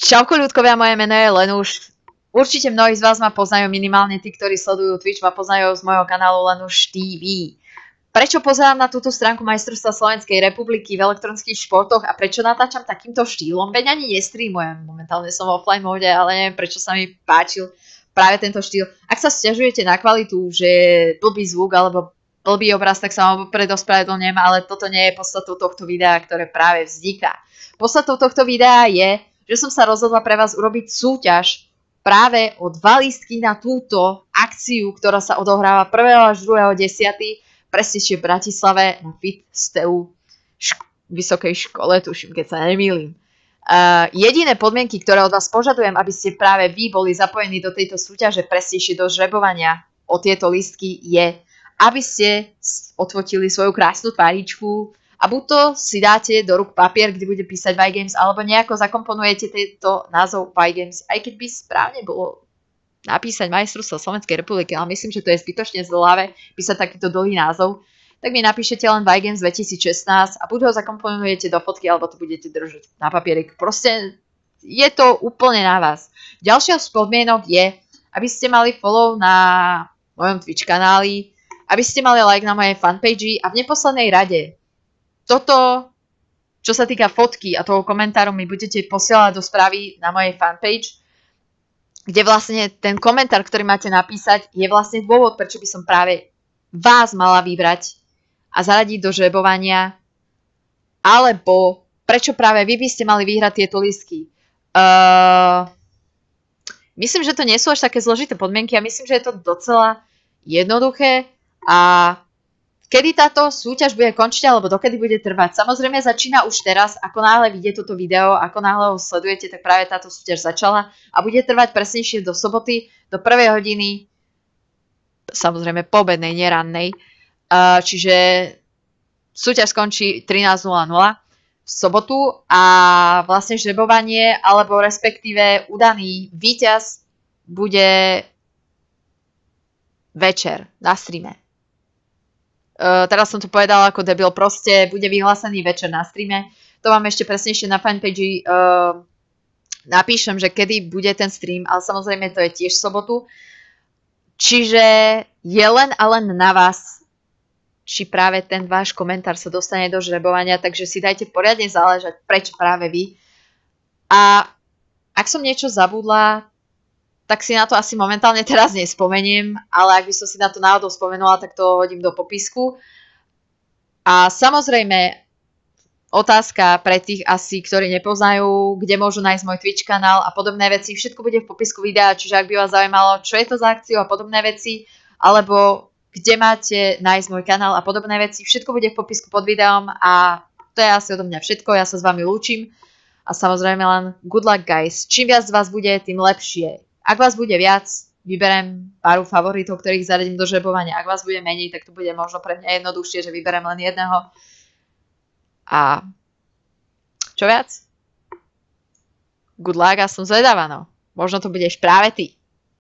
Čauko ľudkovia, moje meno je Lenuš. Určite mnohí z vás ma poznajú, minimálne tí, ktorí sledujú Twitch, ma poznajú z môjho kanálu Lenuš TV. Prečo pozerám na túto stránku majstrovstva Slovenskej republiky v elektronických športoch a prečo natáčam takýmto štýlom? Veď ani nestreamujem, momentálne som v offline móde, ale neviem, prečo sa mi páčil práve tento štýl. Ak sa sťažujete na kvalitu, že je blbý zvuk alebo blbý obraz, tak sa vám predospravedlňujem, ale toto nie je podstatou tohto videa, ktoré práve vzniká. Podstatou tohto videa je, že som sa rozhodla pre vás urobiť súťaž práve o 2 lístky na túto akciu, ktorá sa odohráva 1. až 2.10. presnejšie v Bratislave na FitSteu vysokej škole, tuším, keď sa nemýlim. Jediné podmienky, ktoré od vás požadujem, aby ste práve vy boli zapojení do tejto súťaže, presnejšie do žrebovania o tieto lístky, je, aby ste odfotili svoju krásnu tváričku a buď to si dáte do rúk papier, kde bude písať Vygames, alebo nejako zakomponujete tento názov Vygames, aj keď by správne bolo napísať majstrovstvo Slovenskej republiky, ale myslím, že to je zbytočne zľavé písať takýto dlhý názov, tak mi napíšete len Vygames 2016 a buď ho zakomponujete do fotky, alebo to budete držať na papierik. Proste je to úplne na vás. Ďalšia z podmienok je, aby ste mali follow na mojom Twitch kanáli, aby ste mali like na mojej fanpage a v neposlednej rade toto, čo sa týka fotky a toho komentáru, mi budete posielať do správy na mojej fanpage, kde vlastne ten komentár, ktorý máte napísať, je vlastne dôvod, prečo by som práve vás mala vybrať a zaradiť do žrebovania, alebo prečo práve vy by ste mali vyhrať tieto lístky. Myslím, že to nie sú až také zložité podmienky a myslím, že je to docela jednoduché a kedy táto súťaž bude končiť, alebo dokedy bude trvať. Samozrejme začína už teraz, ako náhle vidíte toto video, ako náhle ho sledujete, tak práve táto súťaž začala a bude trvať presnejšie do soboty, do 1. hodiny, samozrejme poobednej, nerannej. Čiže súťaž skončí 13.00 v sobotu a vlastne žrebovanie, alebo respektíve udaný víťaz bude večer na streame. Teraz som to povedala ako debil, proste bude vyhlásený večer na streame. To vám ešte presnejšie na fanpage napíšem, že kedy bude ten stream, ale samozrejme to je tiež v sobotu. Čiže je len a len na vás, či práve ten váš komentár sa dostane do žrebovania, takže si dajte poriadne záležať, prečo práve vy. A ak som niečo zabudla, tak si na to asi momentálne teraz nespomeniem, ale ak by som si na to náhodou spomenula, tak to hodím do popisku. A samozrejme, otázka pre tých asi, ktorí nepoznajú, kde môžu nájsť môj Twitch kanál a podobné veci, všetko bude v popisku videa, čiže ak by vás zaujímalo, čo je to za akciu a podobné veci, alebo kde máte nájsť môj kanál a podobné veci, všetko bude v popisku pod videom a to je asi odo mňa všetko, ja sa s vami lúčim a samozrejme len good luck guys, čím viac z vás bude, tým lepšie. Ak vás bude viac, vyberem pár favoritov, ktorých zaradím do žrebovania. Ak vás bude menej, tak to bude možno pre mňa jednoduchšie, že vyberem len jedného. A čo viac? Good luck a som zvedavá, no. Možno to budeš práve ty.